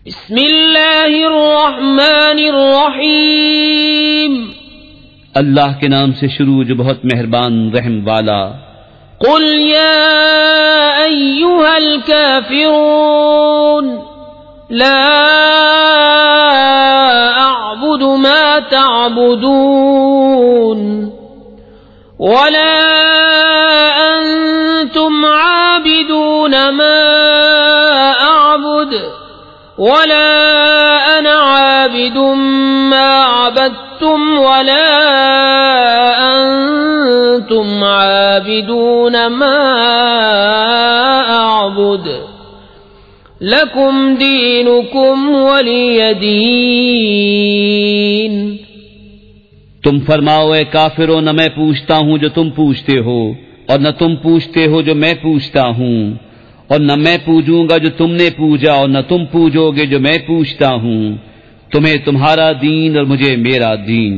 بسم اللہ الرحمن الرحیم، اللہ کے نام سے شروع جو بہت مہربان رحم والا۔ قل یا ایھا الکافرون لا اعبد ما تعبدون ولا انتم عابدون ما اعبد ولا انا عابد ما عبدتم ولا انتم عابدون ما اعبد لکم دینکم ولی دین۔ تم فرماؤ اے کافرو، نہ میں پوچھتا ہوں جو تم پوچھتے ہو، اور نہ تم پوچھتے ہو جو میں پوچھتا ہوں، اور نہ میں پوجوں گا جو تم نے پوجا، اور نہ تم پوجو گے جو میں پوچھتا ہوں۔ تمہیں تمہارا دین اور مجھے میرا دین۔